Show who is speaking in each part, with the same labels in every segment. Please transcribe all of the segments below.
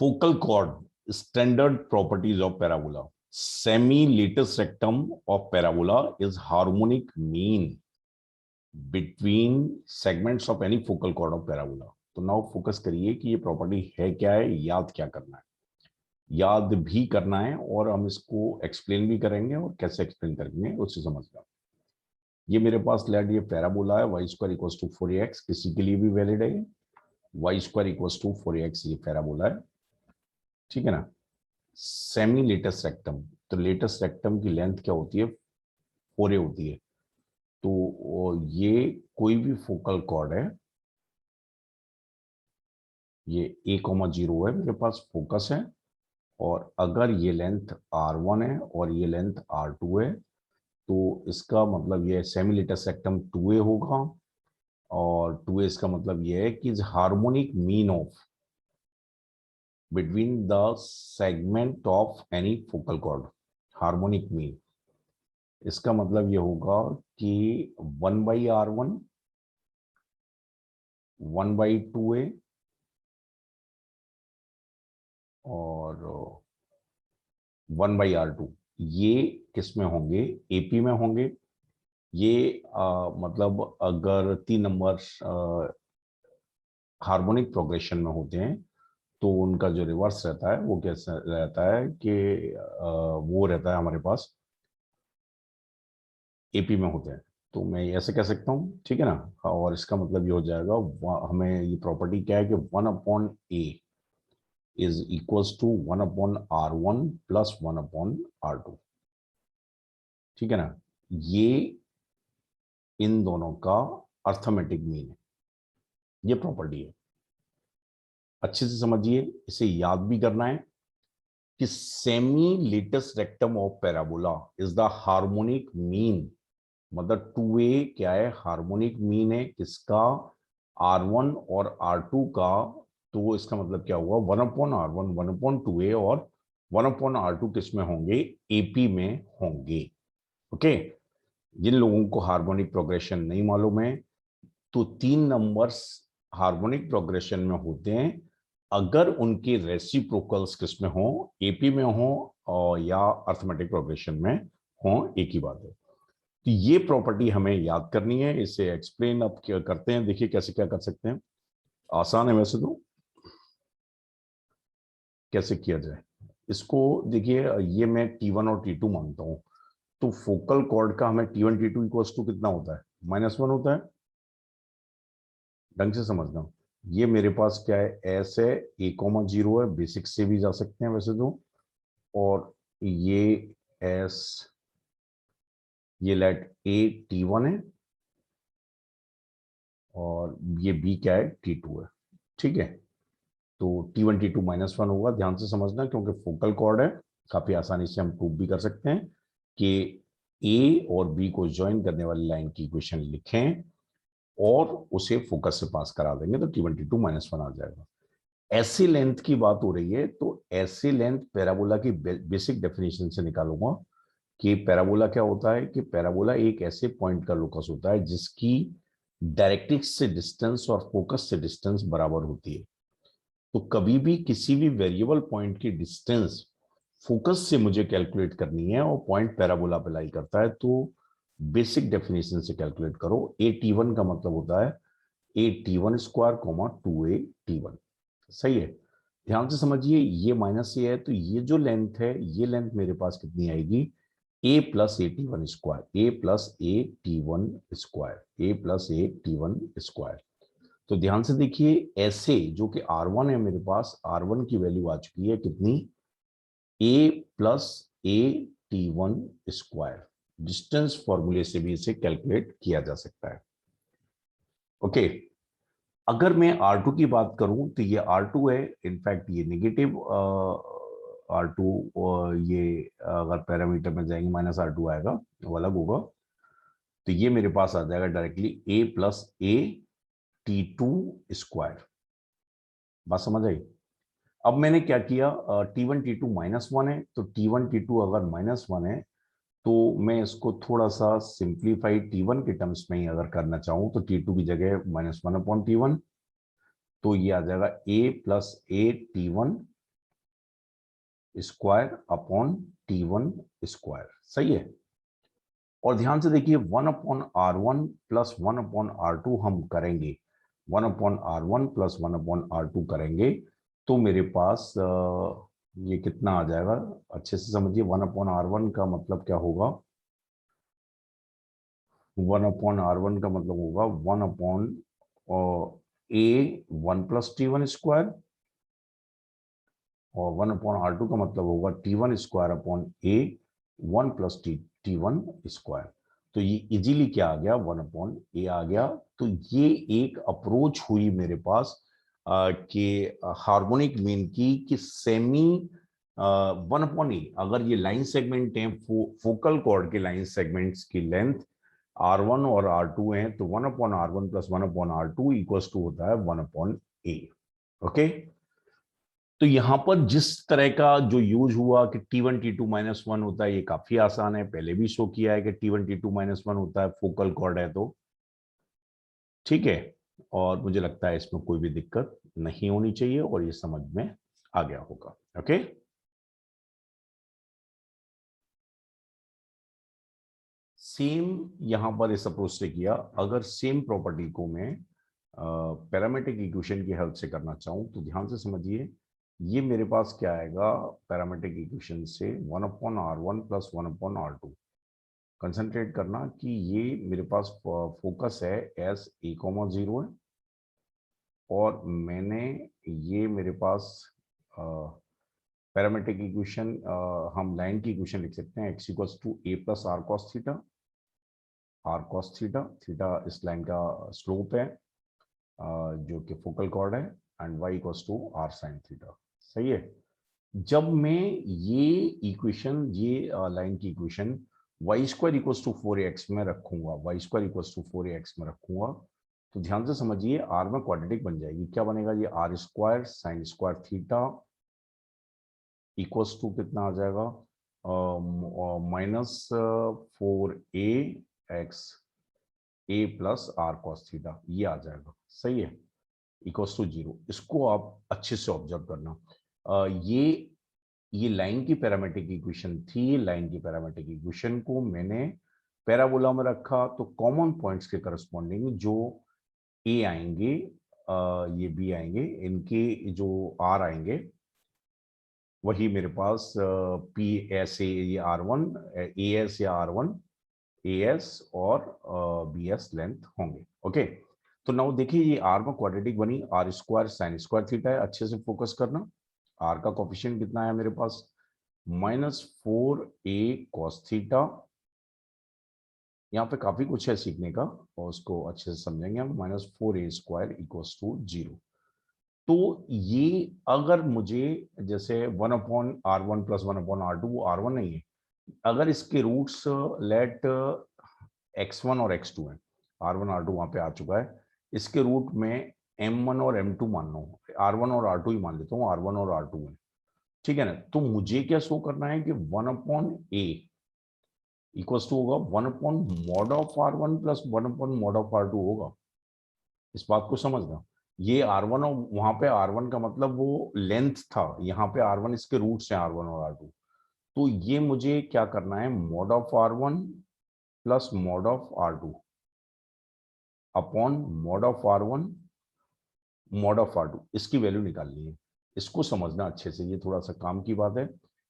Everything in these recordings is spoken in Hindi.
Speaker 1: Focal chord, standard properties of parabola. Semi-latus rectum of parabola is harmonic mean between segments of any focal chord of parabola. तो नाउ फोकस करिए कि ये प्रॉपर्टी है क्या है, याद क्या करना है, याद भी करना है और हम इसको एक्सप्लेन भी करेंगे और कैसे एक्सप्लेन करेंगे उससे समझना। ये मेरे पास लेट ये पैराबोला है, Y square equals to 4x, किसी के लिए भी वैलिड है, Y square equals to 4x ये पैराबोला है, ठीक है ना। सेमी लेटस रेक्टम, तो लेटस रेक्टम की लेंथ क्या होती है, 4a होती है। तो ये कोई भी फोकल कॉर्ड है, ये a,0 है, मेरे पास फोकस है, और अगर ये लेंथ r1 है और ये लेंथ r2 है तो इसका मतलब ये सेमी लेटस रेक्टम 2a होगा, और 2a इसका मतलब ये है कि harmonic mean of between the segment of any focal cord, harmonic mean. इसका मतलब ये होगा कि 1/r1 1/2a और 1/r2 ये किस में होंगे, एपी में होंगे। ये मतलब अगर 3 नंबर हार्मोनिक प्रोग्रेशन में होते हैं तो उनका जो रिवर्स रहता है वो कैसा रहता है कि वो रहता है हमारे पास एपी में होते हैं। तो मैं ऐसे कह सकता हूँ, ठीक है ना। और इसका मतलब ये हो जाएगा, हमें ये प्रॉपर्टी क्या है कि 1/a is equals to 1/r1 plus 1/r2, ठीक है ना। ये इन दोनों का अर्थमेटिक मीन है, ये प्रॉपर्टी है। अच्छे से समझिए, इसे याद भी करना है कि semi latus rectum of parabola is the harmonic mean, मतलब 2a क्या है, हार्मोनिक मीन है किसका, r1 और r2 का। तो इसका मतलब क्या हुआ, 1/r1 1/2a और 1/r2 किस में होंगे, एपी में होंगे। ओके, जिन लोगों को हार्मोनिक प्रोग्रेशन नहीं मालूम है, तो 3 नंबर्स हार्मोनिक प्रोग्रेशन में होते हैं अगर उनके रेसिप्रोकल्स किस में हो, एपी में हो और या अर्थमेटिक प्रोग्रेशन में हो, एक ही बात है। तो ये प्रॉपर्टी हमें याद करनी है, इसे एक्सप्लेन अब क्या करते हैं, देखिए कैसे क्या कर सकते हैं। आसान है वैसे तो, कैसे किया जाए इसको देखिए। ये मैं T1 और T2 मानता हूं, तो फोकल कॉर्ड का हमें T1 T2 इक्वल्स टू कितना होता है, -1 होता है। ढंग से समझना, ये मेरे पास क्या है, एस है, a,0 है, बेसिक से भी जा सकते हैं वैसे तो। और ये एस, ये लेट a T1 है और ये b क्या है, T2 है, ठीक है। तो T1 T2 -1 होगा, ध्यान से समझना, क्योंकि फोकल कॉर्ड है, काफी आसानी से हम प्रूव भी कर सकते हैं कि a और b को ज्वाइन करने वाली लाइन की इक्वेशन लिखें और उसे फोकस से पास करा देंगे तो T1 T2 -1 आ जाएगा। ऐसी लेंथ की बात हो रही है तो ऐसी लेंथ पैराबोला की बेसिक डेफिनेशन से निकालूंगा कि पैराबोला क्या होता है, कि पैराबोला एक ऐसे पॉइंट का लोकस होता है जिसकी डायरेक्ट्रिक्स से डिस्टेंस और फोकस से डिस्टेंस बराबर होती है। तो कभी भी किसी भी वेरिएबल पॉइंट की डिस्टेंस फोकस से मुझे कैलकुलेट करनी है और पॉइंट पैराबोला पे लाई करता है, तो बेसिक डेफिनेशन से कैलकुलेट करो। a T1 का मतलब होता है a T1² 2a T1, सही है। ध्यान से समझिए, ये -a है तो ये जो लेंथ है, ये लेंथ मेरे पास कितनी आएगी, a plus a T1², a plus a T1²। तो ध्यान से देखिए, ऐसे जो कि r1 है, मेरे पास r1 की वैल्यू आ चुकी है कितनी, a plus a T1²। Distance फॉर्मूले से भी इसे कैलकुलेट किया जा सकता है। ओके, अगर मैं R2 की बात करूं तो ये R2 है, इनफैक्ट ये नेगेटिव R2, ये अगर पैरामीटर में जाएंगे -R2 आएगा, वो अलग होगा। तो ये मेरे पास आ जाएगा directly a plus a T2²। बात समझ आई। अब मैंने क्या किया, T1 T2 -1 है, तो T1 T2 अगर -1 है तो मैं इसको थोड़ा सा सिंप्लीफाइड T1 के टर्म्स में ही अगर करना चाहूं तो T2 की जगह -1/T1, तो ये आ जाएगा a plus a T1 square upon T1 square, सही है। और ध्यान से देखिए 1/R1 प्लस 1/R2 हम करेंगे, 1/R1 प्लस 1/R2 करेंगे तो मेरे पास ये कितना आ जाएगा, अच्छे से समझिए। 1/R1 का मतलब क्या होगा, 1/R1 का मतलब होगा 1/A1 प्लस T1 स्क्वायर, और 1/R2 का मतलब होगा T1 square upon A1 plus T1 square. तो ये इजीली क्या आ गया, 1/A आ गया। तो ये एक अप्रोच हुई मेरे पास कि हार्मोनिक मीन की कि सेमी 1/A, अगर ये लाइन सेगमेंट है, फोकल कॉर्ड के लाइन सेगमेंट्स की लेंथ R1 और R2 है, तो 1/R1 plus 1/R2 equals to होता है 1/A। ओके, तो यहां पर जिस तरह का जो यूज हुआ कि T1 T2 -1 होता है, ये काफी आसान है, पहले भी शो किया है कि T1 T2 -1 होता है, फोकल कॉर्ड है तो ठीक है। और मुझे लगता है इसमें कोई भी दिक्कत नहीं होनी चाहिए और ये समझ में आ गया होगा। ओके, सेम यहां पर इस अप्रोच से किया। अगर सेम प्रॉपर्टी को मैं पैरामीट्रिक इक्वेशन की हेल्प से करना चाहूं तो ध्यान से समझिए, ये मेरे पास क्या आएगा, पैरामीट्रिक इक्वेशन से 1/R1 प्लस 1/R2। कंसंट्रेट करना कि ये मेरे पास फोकस है S A,0 है, और मैंने ये मेरे पास पैरामीट्रिक इक्वेशन, हम लाइन की इक्वेशन लिख सकते हैं, x equals to A plus R cos theta, R cos theta, theta इस लाइन का स्लोप है जो कि फोकल कॉर्ड है, and y equals to R sin theta, सही है। जब मैं ये इक्वेशन, ये लाइन की equation Y square equals to 4ax में रखूंगा, Y square equals to 4ax में रखूंगा, तो ध्यान से समझिए आर में क्वाड्रेटिक बन जाएगी। क्या बनेगा, ये R square sine square theta equals to कितना आ जाएगा, -4ax A plus R cos theta, ये आ जाएगा, सही है, इक्वल्स टू 0। इसको आप अच्छे से ऑब्जर्व करना। ये लाइन की पैरामीट्रिक इक्वेशन थी, लाइन की पैरामीट्रिक इक्वेशन को मैंने पैराबोला में रखा, तो कॉमन पॉइंट्स के करस्पॉन्डिंग जो ए आएंगे, ये बी आएंगे, इनके जो आर आएंगे वही मेरे पास पी एस ए, ये R1 ए एस या R1 ए एस और बी एस लेंथ होंगे। ओके, तो नाउ देखिए ये आर में क्वाड्रेटिक बनी, R square sine square theta है, अच्छे से फोकस करना। आर का कोफिशिएंट कितना है मेरे पास, -4a cos थीटा, यहाँ पे काफी कुछ है सीखने का और उसको अच्छे से समझेंगे हम। -4a² equals to 0। तो ये अगर मुझे जैसे 1/R1 प्लस 1/R2, वो R1 नहीं है, अगर इसके रूट्स लेट x1 और x2 है, R1 R2 वहां पे आ चुका है, इसके रूट में m1 और m2 मान लो, R1 और R2 ही मान लेता हूँ, R1 और R2 है, ठीक है ना। तो मुझे क्या शो करना है कि 1/A इक्वल्स टू होगा 1/mod of R1 plus 1/mod of R2 होगा। इस बात को समझना, ये R1 और वहां पे R1 का मतलब वो लेंथ था, यहाँ पे R1 इसके रूट्स हैं, R1 और R2। तो ये मुझे क्या करना है, mod of R1 plus mod of R2 upon mod of R1 mod of R2, इसकी वैल्यू निकालनी है। इसको समझना अच्छे से, ये थोड़ा सा काम की बात है,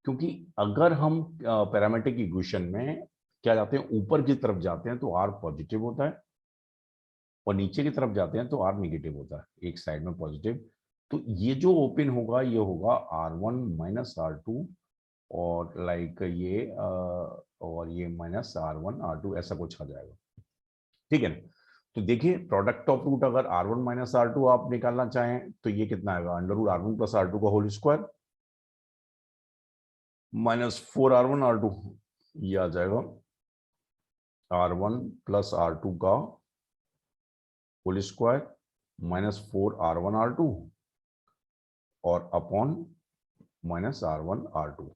Speaker 1: क्योंकि अगर हम पैरामीट्रिक इक्वेशन में क्या जाते हैं, ऊपर की तरफ जाते हैं तो R पॉजिटिव होता है, और नीचे की तरफ जाते हैं तो R निगेटिव होता है, एक साइड में पॉजिटिव। तो ये जो ओपन होगा ये होगा R1 माइनस R2, और लाइक ये और ये -R1 R2 ऐसा कुछ आ जाएगा, ठीक है ना। तो देखिए प्रोडक्ट ऑफ रूट अगर R1 माइनस R2 आप निकालना चाहें तो ये कितना आएगा, √R1 प्लस R2 का होल स्क्वायर -4R1 R2, ये आ जाएगा R1 प्लस R2 का होल स्क्वायर -4R1 R2 और अपॉन -R1 R2,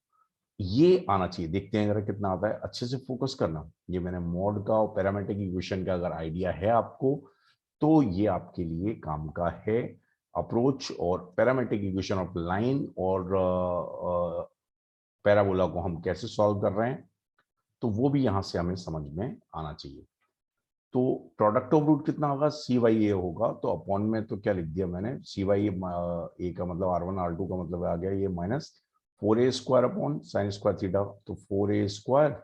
Speaker 1: ये आना चाहिए। देखते हैं अगर कितना आता है, अच्छे से फोकस करना। ये मैंने मॉड का और पैरामीट्रिक इक्वेशन का अगर आइडिया है आपको तो ये आपके लिए काम का है। अप्रोच और पैरामीट्रिक इक्वेशन ऑफ लाइन और पैराबोला को हम कैसे सॉल्व कर रहे हैं, तो वो भी यहां से हमें समझ में आना चाहिए। तो प्रोडक्ट ऑफ रूट कितना होगा, सी वाई ए होगा। तो अपॉन में तो क्या लिख दिया मैंने, सी वाई ए का मतलब R1 R2 का मतलब आ गया ये minus 4a square upon sine square theta. तो 4a स्क्वायर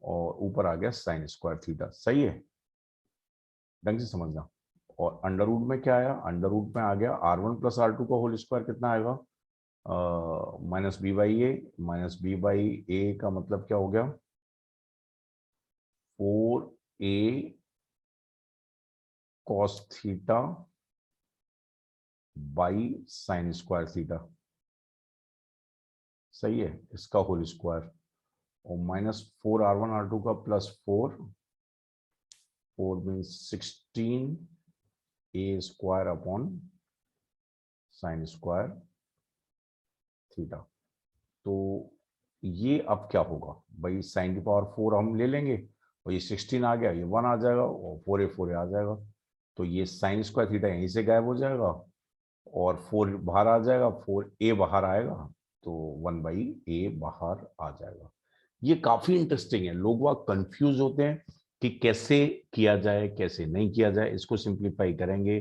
Speaker 1: और ऊपर आ गया साइन स्क्वायर थीटा। सही है, ढंग से समझना। और अंडर रूट में क्या आया, अंडर रूट में आ गया R1 प्लस R2 का होल स्क्वायर कितना आएगा, minus B by A. Minus B by A का मतलब क्या हो गया, 4a cos theta by sine square theta. सही है, इसका होल स्क्वायर। और माइनस 4R1 R2 का plus 4 means 16a square upon sine square theta. तो ये अब क्या होगा भाई, साइन की पावर 4 हम ले लेंगे और ये 16 आ गया, ये 1 आ जाएगा और 4a आ जाएगा। तो ये साइन स्क्वायर थीटा यहीं से गायब हो जाएगा और 4 बाहर आ जाएगा, 4a बाहर आएगा, तो 1/a बाहर आ जाएगा। ये काफी इंटरेस्टिंग है, लोग वह कंफ्यूज होते हैं कि कैसे किया जाए कैसे नहीं किया जाए। इसको सिंप्लीफाई करेंगे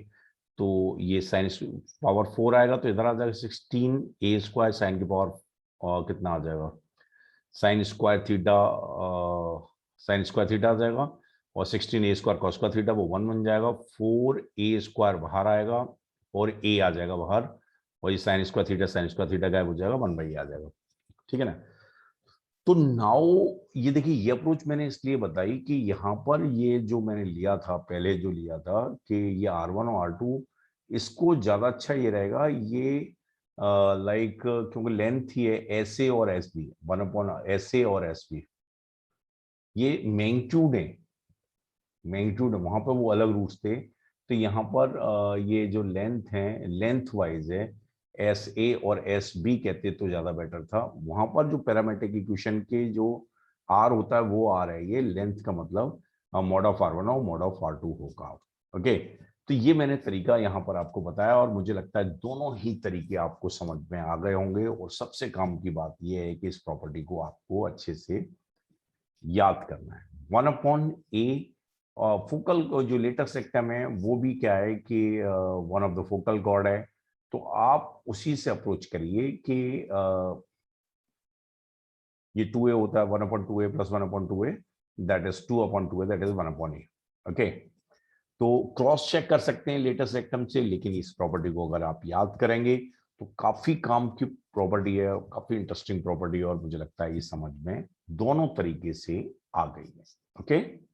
Speaker 1: तो ये साइन पावर 4 आएगा, तो इधर आ जाएगा 16a स्क्वायर साइन की पावर कितना आ जाएगा, sine square theta, sine square theta आ जाएगा और 16a square cos square theta वो 1 बन जाएगा। 4a स्क्वायर बाहर आएगा और a आ जाएगा बाहर, और ये साइन स्क्वायर थीटा गायब हो जाएगा, 1/a आ जाएगा। ठीक है ना। तो नाउ ये देखिए, ये अप्रोच मैंने इसलिए बताई कि यहाँ पर ये जो मैंने लिया था पहले, जो लिया था कि ये R1 और R2, इसको ज्यादा अच्छा ये रहेगा ये लाइक, क्योंकि लेंथ ही है एस ए और एस बी, 1/SA और SB, ये मैग्नीट्यूड है, वहां पर वो अलग रूट्स थे। तो यहाँ पर ये जो लेंथ है, लेंथ वाइज है, SA और SB कहते तो ज्यादा बेटर था। वहां पर जो पैरामेट्रिक इक्वेशन के जो R होता है वो R है, ये लेंथ का मतलब मॉड ऑफ R1 और मॉड ऑफ R2 होगा। ओके, तो ये मैंने तरीका यहाँ पर आपको बताया और मुझे लगता है दोनों ही तरीके आपको समझ में आ गए होंगे। और सबसे काम की बात यह है कि इस प्रॉपर्टी को आपको अच्छे से याद करना है। 1/A फोकल जो लेटेस्ट सेक्टम है वो भी क्या है कि one of the focal chord है। तो आप उसी से अप्रोच करिए कि ये 2a होता है, 1/2a plus 1/2a, that is 2/2a, that is 1/a। Okay, तो क्रॉस चेक कर सकते हैं लेटेस्ट सेक्टम से, लेकिन इस प्रॉपर्टी को अगर आप याद करेंगे तो काफी काम की प्रॉपर्टी है, काफी इंटरेस्टिंग प्रॉपर्टी है और मुझे लगता है ये समझ में दोनों तरीके से आ गई है। ओके।